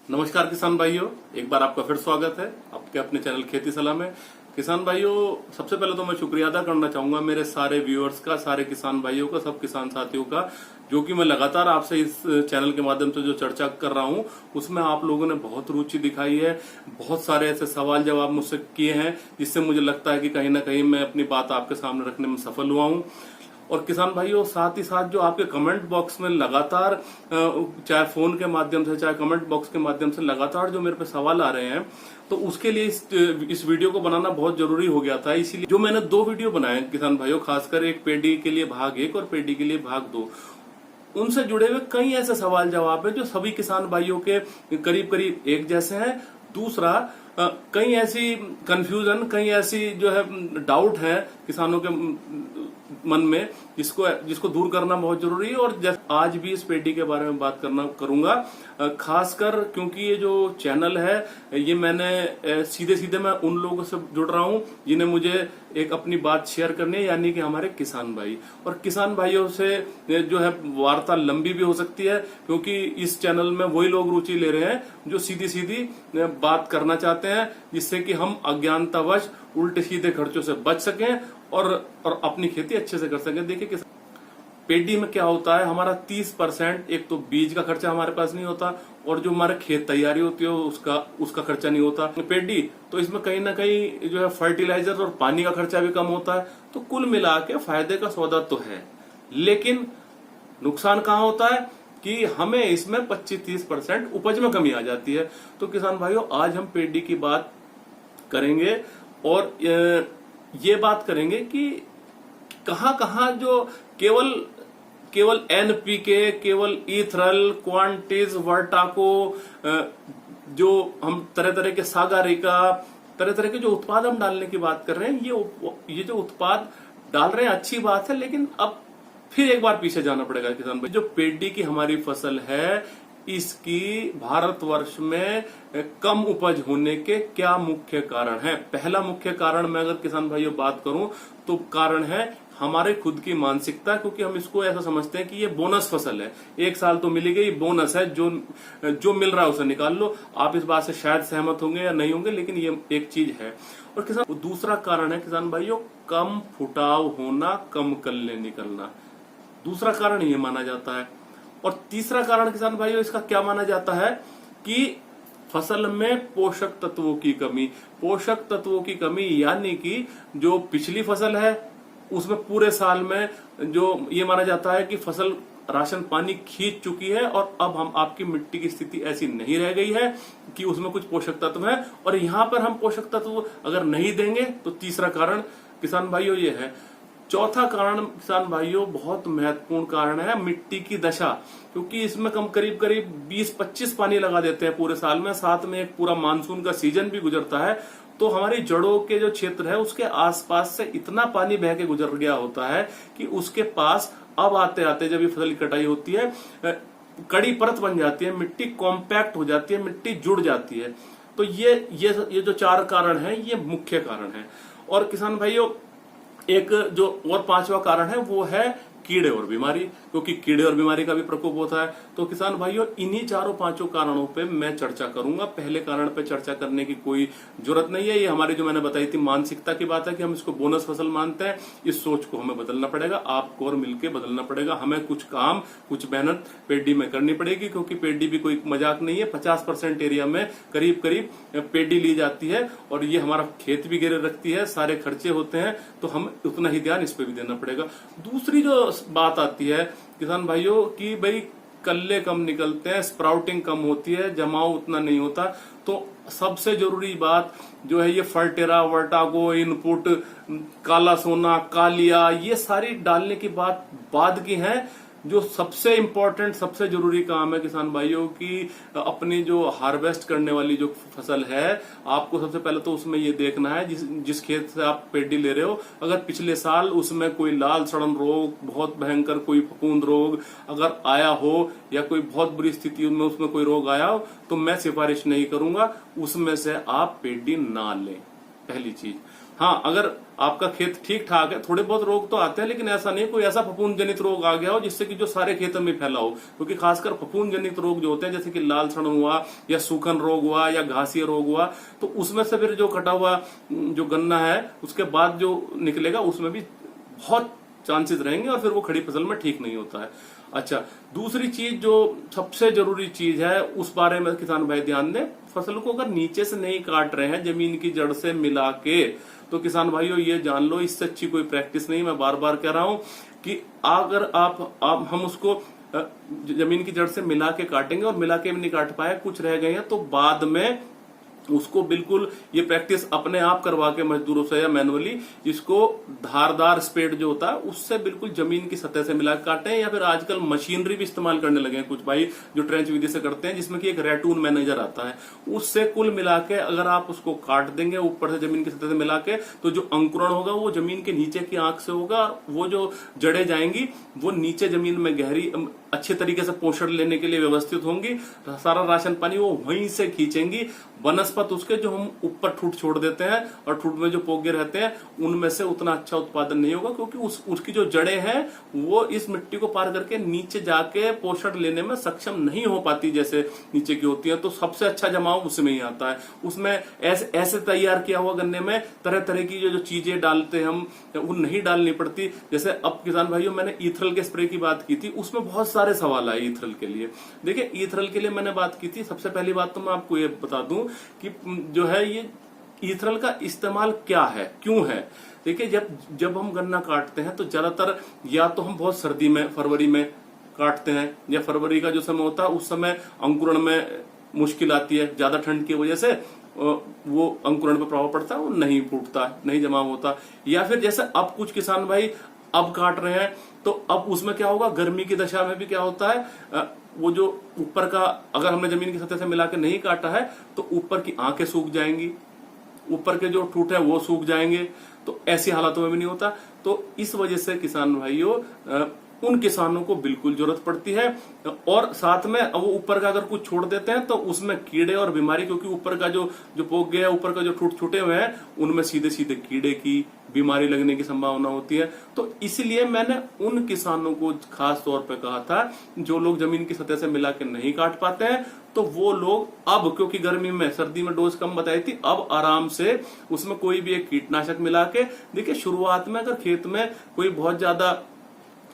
नमस्कार किसान भाइयों, एक बार आपका फिर स्वागत है आपके अपने चैनल खेती सलाह में। किसान भाइयों, सबसे पहले तो मैं शुक्रिया अदा करना चाहूंगा मेरे सारे व्यूअर्स का, सारे किसान भाइयों का, सब किसान साथियों का, जो कि मैं लगातार आपसे इस चैनल के माध्यम से जो चर्चा कर रहा हूं उसमें आप लोगों ने बहुत रुचि दिखाई है। बहुत सारे ऐसे सवाल जवाब मुझसे किए हैं जिससे मुझे लगता है कि कहीं ना कहीं मैं अपनी बात आपके सामने रखने में सफल हुआ हूं। और किसान भाइयों, साथ ही साथ जो आपके कमेंट बॉक्स में लगातार चाहे फोन के माध्यम से चाहे कमेंट बॉक्स के माध्यम से लगातार जो मेरे पे सवाल आ रहे हैं, तो उसके लिए इस वीडियो को बनाना बहुत जरूरी हो गया था। इसीलिए जो मैंने 2 वीडियो बनाए किसान भाइयों, खासकर एक पेडी के लिए भाग 1 और पेडी के लिए भाग 2, उनसे जुड़े हुए कई ऐसे सवाल जवाब है जो सभी किसान भाइयों के करीब करीब एक जैसे हैं। दूसरा, कई ऐसी कंफ्यूजन, कई ऐसी जो है डाउट है किसानों के मन में, जिसको दूर करना बहुत जरूरी है। और आज भी इस पेडी के बारे में बात करूंगा, खासकर क्योंकि ये जो चैनल है ये मैंने सीधे सीधे मैं उन लोगों से जुड़ रहा हूं जिन्हें मुझे एक अपनी बात शेयर करनी है, यानी कि हमारे किसान भाई। और किसान भाइयों से जो है वार्ता लंबी भी हो सकती है, क्योंकि इस चैनल में वही लोग रुचि ले रहे हैं जो सीधी सीधी बात करना चाहते हैं, जिससे कि हम अज्ञानतावश उल्टे सीधे खर्चों से बच सकें और अपनी खेती अच्छे से कर सकें। देखिए पेडी में क्या होता है, हमारा 30% एक तो बीज का खर्चा हमारे पास नहीं होता, और जो हमारे खेत तैयारी होती है उसका खर्चा नहीं होता पेडी। तो इसमें कहीं ना कहीं जो है फर्टिलाइजर और पानी का खर्चा भी कम होता है। तो कुल मिला के फायदे का सौदा तो है, लेकिन नुकसान कहाँ होता है कि हमें इसमें 25-30% उपज में कमी आ जाती है। तो किसान भाइयों, आज हम पेडी की बात करेंगे और ये बात करेंगे कि कहां जो केवल एनपीके, केवल ईथरल, क्वांटिज, वर्टाको, जो हम तरह तरह के सागारिका, तरह तरह के जो उत्पाद हम डालने की बात कर रहे हैं, ये जो उत्पाद डाल रहे हैं अच्छी बात है, लेकिन अब फिर एक बार पीछे जाना पड़ेगा किसान भाई। जो पेडी की हमारी फसल है, इसकी भारतवर्ष में कम उपज होने के क्या मुख्य कारण है? पहला मुख्य कारण मैं अगर किसान भाइयों बात करूं तो कारण है हमारे खुद की मानसिकता, क्योंकि हम इसको ऐसा समझते हैं कि ये बोनस फसल है, एक साल तो मिली गई, बोनस है, जो मिल रहा है उसे निकाल लो। आप इस बात से शायद सहमत होंगे या नहीं होंगे, लेकिन ये एक चीज है। और किसान दूसरा कारण है किसान भाइयों, कम फुटाव होना, कम कल्ले निकलना, दूसरा कारण ये माना जाता है। और तीसरा कारण किसान भाइयों इसका क्या माना जाता है कि फसल में पोषक तत्वों की कमी। पोषक तत्वों की कमी यानी कि जो पिछली फसल है उसमें पूरे साल में जो ये माना जाता है कि फसल राशन पानी खींच चुकी है, और अब हम आपकी मिट्टी की स्थिति ऐसी नहीं रह गई है कि उसमें कुछ पोषक तत्व है, और यहां पर हम पोषक तत्व अगर नहीं देंगे तो तीसरा कारण किसान भाइयों ये है। चौथा कारण किसान भाइयों बहुत महत्वपूर्ण कारण है मिट्टी की दशा, क्योंकि इसमें करीब 20-25 पानी लगा देते हैं पूरे साल में, साथ में एक पूरा मानसून का सीजन भी गुजरता है। तो हमारी जड़ों के जो क्षेत्र है उसके आसपास से इतना पानी बह के गुजर गया होता है कि उसके पास अब आते आते जब ये फसल की कटाई होती है, कड़ी परत बन जाती है, मिट्टी कॉम्पैक्ट हो जाती है, मिट्टी जुड़ जाती है। तो ये जो 4 कारण है ये मुख्य कारण है। और किसान भाइयों, एक जो और 5वां कारण है वो है कीड़े और बीमारी, क्योंकि कीड़े और बीमारी का भी प्रकोप होता है। तो किसान भाइयों, इन्हीं 4-5 कारणों पे मैं चर्चा करूंगा। पहले कारण पे चर्चा करने की कोई जरूरत नहीं है, ये हमारी जो मैंने बताई थी मानसिकता की बात है कि हम इसको बोनस फसल मानते हैं। इस सोच को हमें बदलना पड़ेगा, आपको और मिलकर बदलना पड़ेगा। हमें कुछ काम, कुछ मेहनत पेडी में करनी पड़ेगी, क्योंकि पेडी भी कोई मजाक नहीं है। 50% एरिया में करीब पेडी ली जाती है, और ये हमारा खेत भी गिरे रखती है, सारे खर्चे होते हैं, तो हम उतना ही ध्यान इस पे भी देना पड़ेगा। दूसरी जो बात आती है किसान भाइयों कि भाई कल्ले कम निकलते हैं, स्प्राउटिंग कम होती है, जमाव उतना नहीं होता। तो सबसे जरूरी बात जो है ये फर्टेरा, वर्टागो, इनपुट, काला सोना, कालिया, ये सारी डालने की बात बाद की है। जो सबसे इम्पोर्टेंट, सबसे जरूरी काम है किसान भाइयों की अपनी जो हार्वेस्ट करने वाली जो फसल है, आपको सबसे पहले तो उसमें ये देखना है जिस खेत से आप पेडी ले रहे हो, अगर पिछले साल उसमें कोई लाल सड़न रोग, बहुत भयंकर कोई फफूंद रोग अगर आया हो, या कोई बहुत बुरी स्थिति में उसमें कोई रोग आया हो, तो मैं सिफारिश नहीं करूंगा उसमें से आप पेडी ना लें, पहली चीज। हाँ, अगर आपका खेत ठीक ठाक है, थोड़े बहुत रोग तो आते हैं, लेकिन ऐसा नहीं कोई ऐसा फफूंद जनित रोग आ गया हो जिससे कि जो सारे खेतों में फैला हो। क्योंकि खासकर फफूंद जनित रोग जो होते हैं, जैसे कि लाल सड़ हुआ या सूखन रोग हुआ या घासीय रोग हुआ, तो उसमें से फिर जो कटा हुआ जो गन्ना है उसके बाद जो निकलेगा उसमें भी बहुत चांसेस रहेंगे और फिर वो खड़ी फसल में ठीक नहीं होता है। अच्छा, दूसरी चीज जो सबसे जरूरी चीज है उस बारे में किसान भाई ध्यान दें, फसल को अगर नीचे से नहीं काट रहे हैं, जमीन की जड़ से मिला के, तो किसान भाइयों ये जान लो इससे अच्छी कोई प्रैक्टिस नहीं। मैं बार बार कह रहा हूं कि अगर हम उसको जमीन की जड़ से मिला के काटेंगे और मिला के भी नहीं काट पाए, कुछ रह गए हैं, तो बाद में उसको बिल्कुल ये प्रैक्टिस अपने आप करवा के मजदूरों से या मैनुअली इसको धारदार स्पेड जो होता है उससे बिल्कुल जमीन की सतह से मिला काटे हैं, या फिर आजकल मशीनरी भी इस्तेमाल करने लगे हैं कुछ भाई जो ट्रेंच विधि से करते हैं, जिसमें कि एक रैटून मैनेजर आता है, उससे कुल मिला के अगर आप उसको काट देंगे ऊपर से जमीन की सतह से मिला के, तो जो अंकुरण होगा वो जमीन के नीचे की आंख से होगा, वो जो जड़ें जाएंगी वो नीचे जमीन में गहरी अच्छे तरीके से पोषण लेने के लिए व्यवस्थित होंगी, सारा राशन पानी वो वहीं से खींचेंगी। वनस्पत उसके जो हम ऊपर ठूट छोड़ देते हैं और ठूट में जो पौधे रहते हैं उनमें से उतना अच्छा उत्पादन नहीं होगा, क्योंकि उसकी जो जड़ें हैं वो इस मिट्टी को पार करके नीचे जाके पोषण लेने में सक्षम नहीं हो पाती जैसे नीचे की होती है। तो सबसे अच्छा जमाव उसमें ही आता है। उसमें ऐसे तैयार किया हुआ गन्ने में तरह तरह की जो चीजें डालते हैं हम, वो नहीं डालनी पड़ती। जैसे अब किसान भाइयों मैंने ईथरल के स्प्रे की बात की थी, उसमें बहुत सारे सवाल आए ईथरल के लिए। देखिए ईथरल के लिए मैंने बात की थी, सबसे पहली बात तो मैं आपको ये बता दूं कि जो है ये ईथरल का इस्तेमाल क्या है, क्यों है। देखिए जब हम गन्ना काटते हैं तो ज्यादातर या तो हम बहुत सर्दी में फरवरी में काटते हैं, या फरवरी का जो समय होता है उस समय अंकुरण में मुश्किल आती है, ज्यादा ठंड की वजह से वो अंकुरण पर प्रभाव पड़ता है, वो नहीं फूटता, नहीं जमा होता। या फिर जैसे अब कुछ किसान भाई अब काट रहे हैं, तो अब उसमें क्या होगा, गर्मी की दशा में भी क्या होता है, वो जो ऊपर का अगर हमने जमीन की सतह से मिला के नहीं काटा है तो ऊपर की आंखें सूख जाएंगी, ऊपर के जो ठूठ है वो सूख जाएंगे, तो ऐसी हालातों में भी नहीं होता। तो इस वजह से किसान भाइयों उन किसानों को बिल्कुल जरूरत पड़ती है। और साथ में वो ऊपर का अगर कुछ छोड़ देते हैं तो उसमें कीड़े और बीमारी, क्योंकि ऊपर का जो पोग है, ऊपर का जो ठूठ छूटे हुए हैं, उनमें सीधे सीधे कीड़े की बीमारी लगने की संभावना होती है। तो इसलिए मैंने उन किसानों को खास तौर पे कहा था जो लोग जमीन की सतह से मिला के नहीं काट पाते हैं, तो वो लोग अब, क्योंकि गर्मी में सर्दी में डोज कम बताई थी, अब आराम से उसमें कोई भी एक कीटनाशक मिला के, देखिए शुरुआत में अगर खेत में कोई बहुत ज्यादा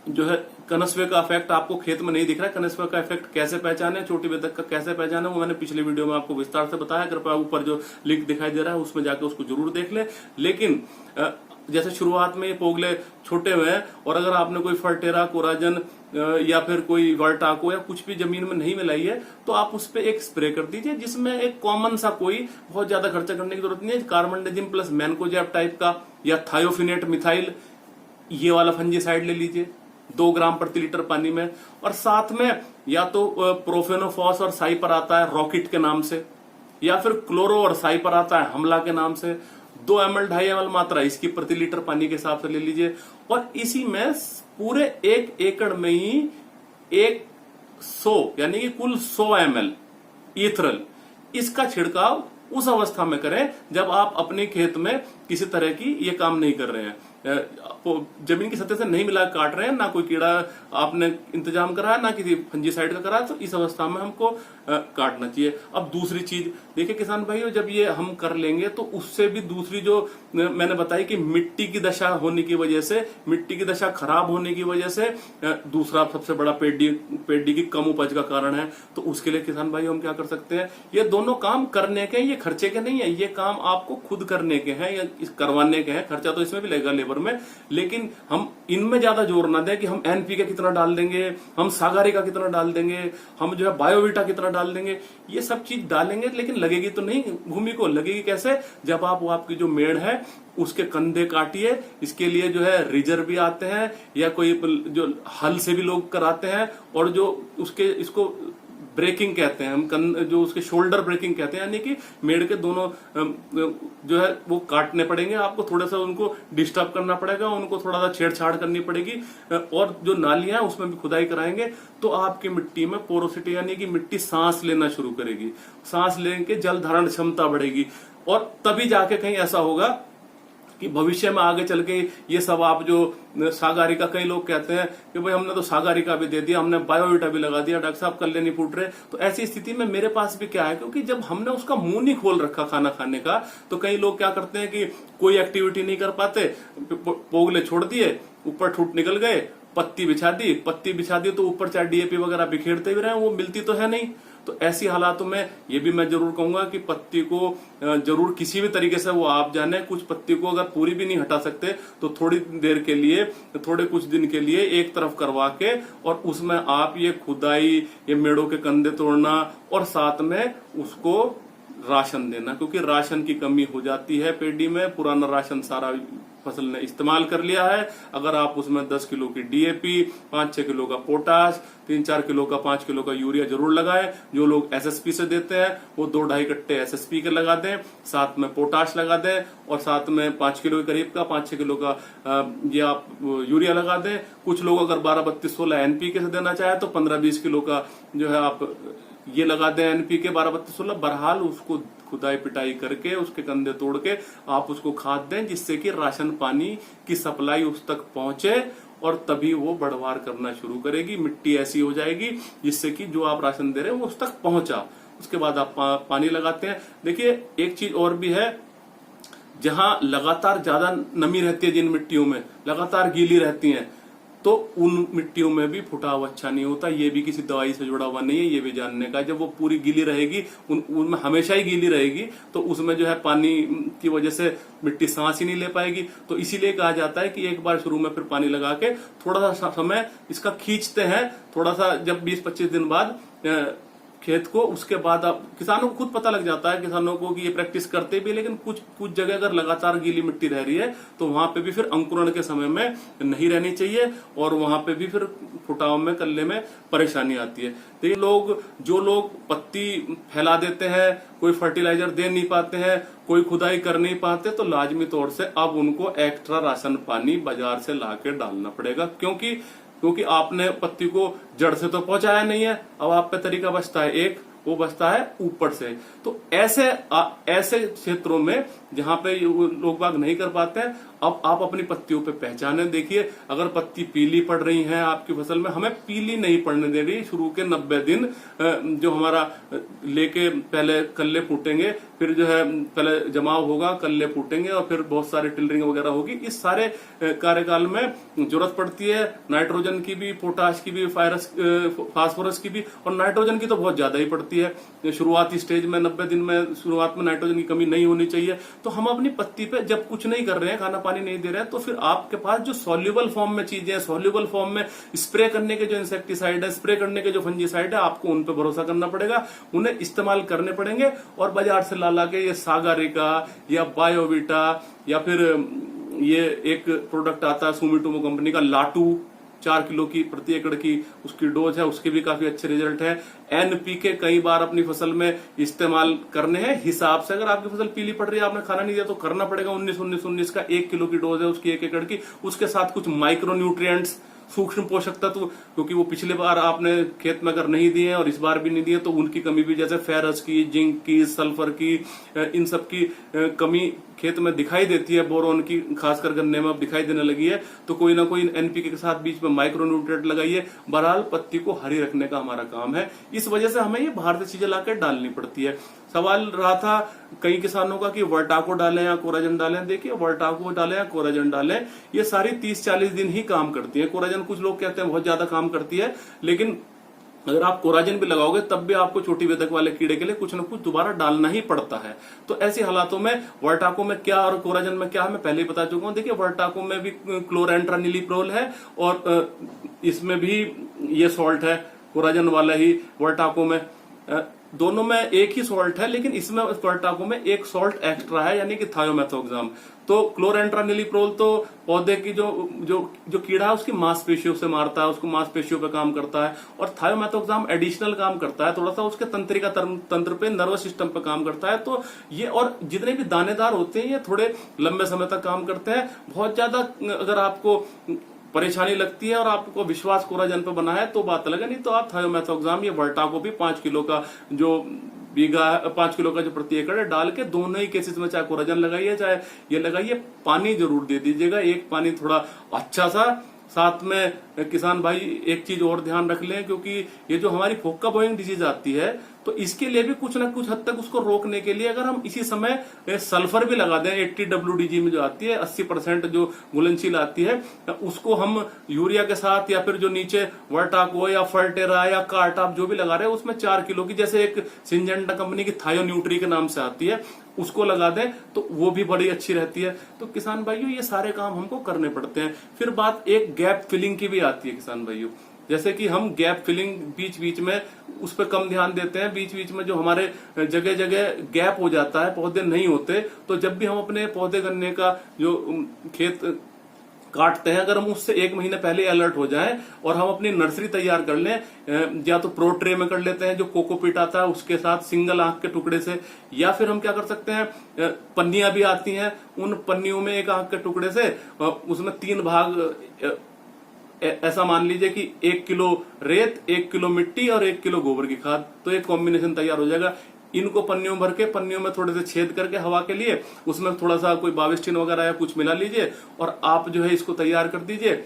जो है कनस्वे का इफेक्ट आपको खेत में नहीं दिख रहा है, कनस्वे का इफेक्ट कैसे पहचाने, छोटी बेदक का कैसे पहचाने, वो मैंने पिछले वीडियो में आपको विस्तार से बताया। कृपया ऊपर जो लिंक दिखाई दे रहा है उसमें जाकर उसको जरूर देख ले। लेकिन जैसे शुरुआत में ये पोगले छोटे हुए हैं और अगर आपने कोई फर्टेरा, कोराजन या फिर कोई वर्टाको या कुछ भी जमीन में नहीं मिलाई है, तो आप उस पर एक स्प्रे कर दीजिए, जिसमें एक कॉमन सा, कोई बहुत ज्यादा खर्चा करने की जरूरत नहीं है, कार्बनडाजिम प्लस मैनकोजेब टाइप का या थायोफिनेट मिथाइल ये वाला फंजीसाइड ले लीजिए 2 ग्राम प्रति लीटर पानी में। और साथ में या तो प्रोफेनोफॉस और साइपर आता है रॉकेट के नाम से, या फिर क्लोरो और साइपर आता है हमला के नाम से। 2 ml 2.5 ml मात्रा इसकी प्रति लीटर पानी के हिसाब से ले लीजिए। और इसी में पूरे 1 एकड़ में ही 100 यानी कि कुल 100 ml ईथरल इसका छिड़काव उस अवस्था में करें जब आप अपने खेत में किसी तरह की ये काम नहीं कर रहे हैं, जमीन की सतह से नहीं मिला काट रहे हैं, ना कोई कीड़ा आपने इंतजाम करा है, ना किसी फंजीसाइड का करा है, तो इस अवस्था में हमको काटना चाहिए। अब दूसरी चीज देखिए किसान भाइयों, जब ये हम कर लेंगे तो उससे भी दूसरी जो मैंने बताई कि मिट्टी की दशा होने की वजह से, मिट्टी की दशा खराब होने की वजह से दूसरा सबसे बड़ा पेडी की कम उपज का कारण है। तो उसके लिए किसान भाइयों हम क्या कर सकते हैं, ये दोनों काम करने के, ये खर्चे के नहीं है, ये काम आपको खुद करने के हैं या करवाने के हैं। खर्चा तो इसमें भी लगेगा लेबर में, लेकिन हम इनमें ज्यादा जोर ना दें कि हम एनपीके कितना डाल देंगे, हम सागारी का कितना डाल देंगे, हम जो है बायोवीटा कितना डाल देंगे। ये सब चीज डालेंगे लेकिन लगेगी तो नहीं भूमि को। लगेगी कैसे, जब आप वो आपकी जो मेड़ है उसके कंधे काटिए। इसके लिए जो है रिजर्व भी आते हैं या कोई जो हल से भी लोग कराते हैं, और जो उसके इसको ब्रेकिंग कहते हैं हम, जो उसके शोल्डर ब्रेकिंग कहते हैं, यानी कि मेड़ के दोनों जो है वो काटने पड़ेंगे आपको, थोड़ा सा उनको डिस्टर्ब करना पड़ेगा, उनको थोड़ा सा छेड़छाड़ करनी पड़ेगी। और जो नालियां हैं उसमें भी खुदाई कराएंगे, तो आपकी मिट्टी में पोरोसिटी यानी कि मिट्टी सांस लेना शुरू करेगी, सांस लेने के जल धारण क्षमता बढ़ेगी। और तभी जाके कहीं ऐसा होगा कि भविष्य में आगे चल के ये सब आप जो सागारिका, कई लोग कहते हैं कि भाई हमने तो सागारिका भी दे दिया, हमने बायोविटा भी लगा दिया, डॉक्टर साहब कल्ले नहीं फूट रहे। तो ऐसी स्थिति में मेरे पास भी क्या है, क्योंकि जब हमने उसका मुंह नहीं खोल रखा खाना खाने का, तो कई लोग क्या करते हैं कि कोई एक्टिविटी नहीं कर पाते, पोगले छोड़ दिए, ऊपर ठूट निकल गए, पत्ती बिछा दी तो ऊपर चाहे डीएपी वगैरह बिखेरते भी रहे, वो मिलती तो है नहीं। तो ऐसी हालातों में ये भी मैं जरूर कहूंगा कि पत्ती को जरूर किसी भी तरीके से वो आप जाने, कुछ पत्ती को अगर पूरी भी नहीं हटा सकते तो थोड़ी देर के लिए, थोड़े कुछ दिन के लिए एक तरफ करवा के, और उसमें आप ये खुदाई, ये मेड़ों के कंधे तोड़ना, और साथ में उसको राशन देना, क्योंकि राशन की कमी हो जाती है पेडी में। पुराना राशन सारा फसल ने इस्तेमाल कर लिया है। अगर आप उसमें 10 किलो की डीएपी, 5-6 किलो का पोटाश, 3-4 किलो का 5 किलो का यूरिया जरूर लगाएं। जो लोग एसएसपी से देते हैं वो 2-2.5 कट्टे एसएसपी के लगा दें, साथ में पोटाश लगा दें, और साथ में 5 किलो के करीब का 5-6 किलो का ये आप यूरिया लगा दें। कुछ लोग अगर 12-32-16 एनपीके से देना चाहे तो 15-20 किलो का जो है आप ये लगा दें एनपीके 12-32-16। बहरहाल उसको खुदाई पिटाई करके, उसके कंधे तोड़ के आप उसको खाद दें, जिससे कि राशन पानी की सप्लाई उस तक पहुंचे, और तभी वो बढ़वार करना शुरू करेगी। मिट्टी ऐसी हो जाएगी जिससे कि जो आप राशन दे रहे हैं वो उस तक पहुंचा। उसके बाद आप पानी लगाते हैं। देखिए एक चीज और भी है, जहां लगातार ज्यादा नमी रहती है, जिन मिट्टियों में लगातार गीली रहती हैं, तो उन मिट्टियों में भी फुटाव अच्छा नहीं होता। ये भी किसी दवाई से जुड़ा हुआ नहीं है, ये भी जानने का। जब वो पूरी गीली रहेगी, उनमें हमेशा ही गीली रहेगी, तो उसमें जो है पानी की वजह से मिट्टी सांस ही नहीं ले पाएगी। तो इसीलिए कहा जाता है कि एक बार शुरू में फिर पानी लगा के थोड़ा सा समय इसका खींचते हैं, थोड़ा सा, जब 20-25 दिन बाद खेत को, उसके बाद आप किसानों को खुद पता लग जाता है, किसानों को, कि ये प्रैक्टिस करते भी। लेकिन कुछ जगह अगर लगातार गीली मिट्टी रह रही है तो वहां पे भी फिर अंकुरण के समय में नहीं रहनी चाहिए, और वहां पे भी फिर फुटाव में, कल्ले में परेशानी आती है। तो ये जो लोग पत्ती फैला देते हैं, कोई फर्टिलाइजर दे नहीं पाते हैं, कोई खुदाई कर नहीं पाते, तो लाजमी तौर से अब उनको एक्स्ट्रा राशन पानी बाजार से ला के डालना पड़ेगा, क्योंकि आपने पत्ती को जड़ से तो पहुंचाया नहीं है। अब आप पे तरीका बचता है एक, वो बचता है ऊपर से। तो ऐसे क्षेत्रों में जहां पे लोग बाग नहीं कर पाते हैं, अब आप अपनी पत्तियों पे पहचाने। देखिए अगर पत्ती पीली पड़ रही है आपकी फसल में, हमें पीली नहीं पड़ने देनी। शुरू के 90 दिन जो हमारा लेके पहले कल्ले फूटेंगे, फिर जो है पहले जमाव होगा, कल्ले फूटेंगे, और फिर बहुत सारे टिलरिंग वगैरह होगी। इस सारे कार्यकाल में जरूरत पड़ती है नाइट्रोजन की भी, पोटाश की भी, फास्फोरस की भी, और नाइट्रोजन की तो बहुत ज्यादा ही पड़ती है शुरुआती स्टेज में। 90 दिन में शुरुआत में नाइट्रोजन की कमी नहीं होनी चाहिए। तो हम अपनी पत्ती पे जब कुछ नहीं कर रहे हैं, खाना पानी नहीं दे रहे हैं, तो फिर आपके पास जो सॉल्युबल फॉर्म में चीजें हैं, सॉल्युबल फॉर्म में स्प्रे करने के जो इंसेक्टिसाइड है, स्प्रे करने के जो फंजीसाइड है, आपको उन पे भरोसा करना पड़ेगा, उन्हें इस्तेमाल करने पड़ेंगे। और बाजार से ला के ये सागारिका या बायोविटा, या फिर ये एक प्रोडक्ट आता है सुमिटोमो कंपनी का लाटू, 4 किलो की प्रति एकड़ की उसकी डोज है, उसके भी काफी अच्छे रिजल्ट है। एनपीके कई बार अपनी फसल में इस्तेमाल करने हैं हिसाब से। अगर आपकी फसल पीली पड़ रही है, आपने खाना नहीं दिया, तो करना पड़ेगा 19-19-19 का 1 किलो की डोज है उसकी 1 एकड़ की। उसके साथ कुछ माइक्रो न्यूट्रिएंट्स, सूक्ष्म पोषक तत्व, क्योंकि वो पिछले बार आपने खेत में अगर नहीं दिए और इस बार भी नहीं दिए, तो उनकी कमी भी, जैसे फेरस की, जिंक की, सल्फर की, इन सब की कमी खेत में दिखाई देती है। बोरोन की खासकर गन्ने में अब दिखाई देने लगी है। तो कोई ना कोई एनपीके के साथ बीच में माइक्रो न्यूट्रिएंट लगाइए। बहरहाल पत्ती को हरी रखने का हमारा काम है। इस वजह से हमें ये बाहर से चीजें लाकर डालनी पड़ती है। सवाल रहा था कई किसानों का कि वर्टाको डालें या कोराजन डालें। देखिए वर्टाको डालें या कोराजन डालें, ये सारी 30-40 दिन ही काम करती है। कोराजन कुछ लोग कहते हैं बहुत ज्यादा काम करती है, लेकिन अगर आप कोराजन भी लगाओगे तब भी आपको छोटी वेदक वाले कीड़े के लिए कुछ न कुछ दोबारा डालना ही पड़ता है। तो ऐसी हालातों में वर्टाको में क्या और कोराजन में क्या है, मैं पहले ही बता चुका हूं। देखिए वर्टाको में भी क्लोरेंट्रानिलीप्रोल है, और इसमें भी ये सॉल्ट है, कोराजन वाला ही वर्टाको में। दोनों में एक ही सॉल्ट है, लेकिन इसमें वर्टाको में एक सॉल्ट एक्स्ट्रा है, यानी कि थायोमेथोक्साम। तो क्लोरेंट्रानिलीप्रोल तो पौधे की जो कीड़ा है उसकी मांसपेशियों से मारता है, उसको मांसपेशियों पे काम करता है। और थायोमेथोक्साम एडिशनल काम करता है, थोड़ा सा उसके तंत्रिका तंत्र पे, नर्वस सिस्टम पे काम करता है। तो ये, और जितने भी दानेदार होते हैं ये थोड़े लंबे समय तक काम करते हैं। बहुत ज्यादा अगर आपको परेशानी लगती है और आपको विश्वास कोराजन पे बना है तो बात अलग है, नहीं तो आप थायोमेथोक्साम, ये वर्टाको भी 5 किलो का जो बीघा 5 किलो का जो प्रति एकड़ है डाल के दोनों ही केसेस में चाहे कोराजन लगाइए चाहे ये लगाइए, पानी जरूर दे दीजिएगा। एक पानी थोड़ा अच्छा सा। साथ में किसान भाई एक चीज और ध्यान रख लें, क्योंकि ये जो हमारी फोक्का बोइंग डिजीज आती है तो इसके लिए भी कुछ ना कुछ हद तक उसको रोकने के लिए अगर हम इसी समय सल्फर भी लगा दें, 80 WDG में जो आती है 80% जो घुलनशील आती है, उसको हम यूरिया के साथ या फिर जो नीचे वर्टाको या फर्टेरा या कार्टाप जो भी लगा रहे हैं उसमें 4 किलो की, जैसे एक सिंजेंटा कंपनी की थायो न्यूट्री के नाम से आती है, उसको लगा दें तो वो भी बड़ी अच्छी रहती है। तो किसान भाइयों ये सारे काम हमको करने पड़ते हैं। फिर बात एक गैप फिलिंग की भी आती है किसान भाइयों, जैसे कि हम गैप फिलिंग बीच बीच में उस पर कम ध्यान देते हैं। बीच बीच में जो हमारे जगह जगह गैप हो जाता है, पौधे नहीं होते, तो जब भी हम अपने पौधे गन्ने का जो खेत काटते हैं, अगर हम उससे 1 महीने पहले अलर्ट हो जाएं और हम अपनी नर्सरी तैयार कर लें, या तो प्रो ट्रे में कर लेते हैं जो कोकोपीट आता है उसके साथ सिंगल आंख के टुकड़े से, या फिर हम क्या कर सकते हैं, पन्नियां भी आती हैं, उन पन्नियों में 1 आंख के टुकड़े से उसमें 3 भाग, ऐसा मान लीजिए कि 1 किलो रेत, 1 किलो मिट्टी और 1 किलो गोबर की खाद, तो एक कॉम्बिनेशन तैयार हो जाएगा। इनको पन्नियों भर के, पन्नियों में थोड़े से छेद करके हवा के लिए, उसमें थोड़ा सा कोई बाविस्टिन वगैरह या कुछ मिला लीजिए और आप जो है इसको तैयार कर दीजिए।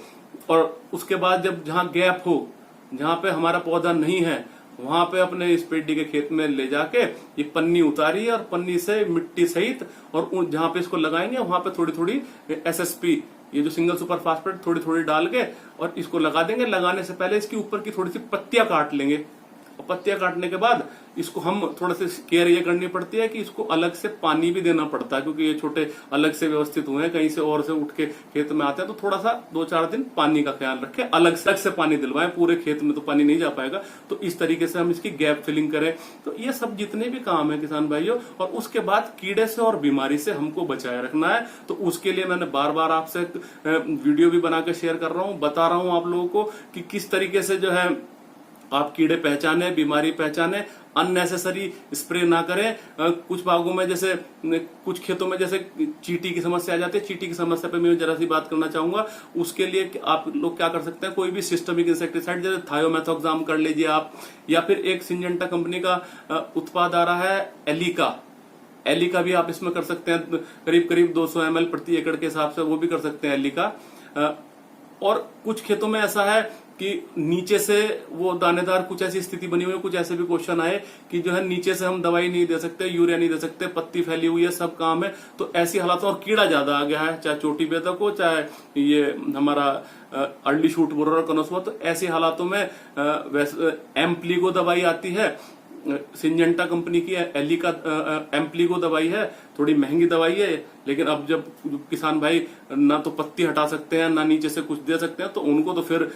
और उसके बाद जब जहां गैप हो, जहां पे हमारा पौधा नहीं है, वहां पे अपने इस पेडी के खेत में ले जाके ये पन्नी उतारिए और पन्नी से मिट्टी सहित और जहां पे इसको लगाएंगे वहां पे थोड़ी थोड़ी SSP, ये जो सिंगल सुपर फास्फेट थोड़ी थोड़ी डाल के और इसको लगा देंगे। लगाने से पहले इसकी ऊपर की थोड़ी सी पत्तियां काट लेंगे और पत्तियां काटने के बाद इसको हम थोड़ा सा केयर ये करनी पड़ती है कि इसको अलग से पानी भी देना पड़ता है, क्योंकि ये छोटे अलग से व्यवस्थित हुए हैं, कहीं से और से उठ के खेत में आते हैं, तो थोड़ा सा 2-4 दिन पानी का ख्याल रखें, अलग से पानी दिलवाएं। पूरे खेत में तो पानी नहीं जा पाएगा, तो इस तरीके से हम इसकी गैप फिलिंग करें। तो ये सब जितने भी काम है किसान भाइयों, और उसके बाद कीड़े से और बीमारी से हमको बचाए रखना है। तो उसके लिए मैंने बार बार आपसे वीडियो भी बना के शेयर कर रहा हूं, बता रहा हूं आप लोगों को कि किस तरीके से जो है आप कीड़े पहचाने, बीमारी पहचाने, अननेसेसरी स्प्रे ना करें। कुछ भागों में जैसे कुछ खेतों में जैसे चींटी की समस्या आ जाती है, चींटी की समस्या पे मैं जरा सी बात करना चाहूंगा। उसके लिए आप लोग क्या कर सकते हैं, कोई भी सिस्टमिक इंसेक्टिसाइड जैसे थायोमेथोक्साम कर लीजिए आप, या फिर एक सिंजेंटा कंपनी का उत्पाद आ रहा है एलिका भी आप इसमें कर सकते हैं, करीब करीब 200 ml प्रति एकड़ के हिसाब से, वो भी कर सकते हैं एलिका। और कुछ खेतों में ऐसा है कि नीचे से वो दानेदार, कुछ ऐसी स्थिति बनी हुई है, कुछ ऐसे भी क्वेश्चन आए कि जो है नीचे से हम दवाई नहीं दे सकते, यूरिया नहीं दे सकते, पत्ती फैली हुई है, सब काम है, तो ऐसी हालातों और कीड़ा ज्यादा आ गया है, चाहे चोटी बेधक हो, चाहे ये हमारा अर्ली शूट बोरर कनोसुआ, तो ऐसी हालातों में एम्प्लीगो दवाई आती है, सिंजेंटा कंपनी की एलिका एम्प्लीगो दवाई है, थोड़ी महंगी दवाई है, लेकिन अब जब किसान भाई ना तो पत्ती हटा सकते हैं ना नीचे से कुछ दे सकते हैं, तो उनको तो फिर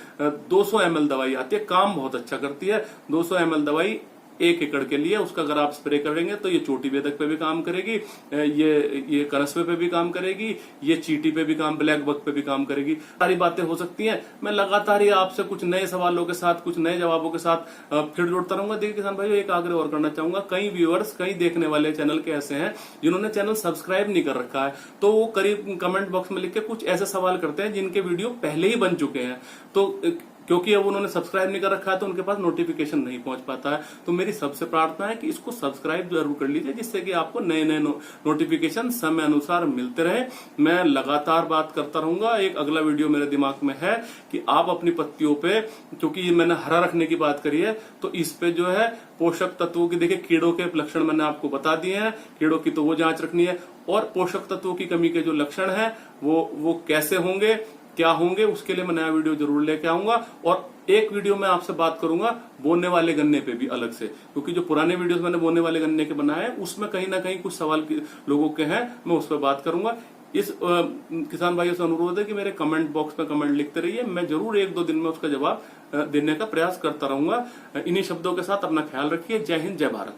200 ml दवाई आती है, काम बहुत अच्छा करती है। 200 ml दवाई 1 एकड़ के लिए, उसका अगर आप स्प्रे करेंगे तो ये चोटी बेधक पे भी काम करेगी, ये कनस्वे पे भी काम करेगी, ये चींटी पे भी काम, ब्लैक बग पे भी काम करेगी। सारी बातें हो सकती हैं। मैं लगातार ही आपसे कुछ नए सवालों के साथ, कुछ नए जवाबों के साथ फिर जुड़ता रहूंगा। देखिए किसान भाई, एक आग्रह और करना चाहूंगा, कई व्यूअर्स, कई देखने वाले चैनल के ऐसे हैं जिन्होंने चैनल सब्सक्राइब नहीं कर रखा है, तो वो करीब कमेंट बॉक्स में लिख के कुछ ऐसे सवाल करते हैं जिनके वीडियो पहले ही बन चुके हैं, तो क्योंकि अब उन्होंने सब्सक्राइब नहीं कर रखा है तो उनके पास नोटिफिकेशन नहीं पहुंच पाता है। तो मेरी सबसे प्रार्थना है कि इसको सब्सक्राइब जरूर कर लीजिए, जिससे कि आपको नए नए नोटिफिकेशन समय अनुसार मिलते रहे। मैं लगातार बात करता रहूंगा। एक अगला वीडियो मेरे दिमाग में है कि आप अपनी पत्तियों पे, क्योंकि मैंने हरा रखने की बात करी है, तो इस पे जो है पोषक तत्वों की, देखिए कीड़ों के लक्षण मैंने आपको बता दिए हैं, कीड़ों की तो वो जांच रखनी है, और पोषक तत्वों की कमी के जो लक्षण है वो कैसे होंगे, क्या होंगे, उसके लिए मैं नया वीडियो जरूर लेके आऊंगा। और एक वीडियो में आपसे बात करूंगा बोने वाले गन्ने पे भी अलग से, क्योंकि जो पुराने वीडियोस मैंने बोने वाले गन्ने के बनाए हैं उसमें कहीं ना कहीं कुछ सवाल लोगों के हैं, मैं उस पर बात करूंगा। इस किसान भाइयों से अनुरोध है कि मेरे कमेंट बॉक्स में कमेंट लिखते रहिए, मैं जरूर 1-2 दिन में उसका जवाब देने का प्रयास करता रहूंगा। इन्हीं शब्दों के साथ अपना ख्याल रखिए। जय हिंद, जय भारत।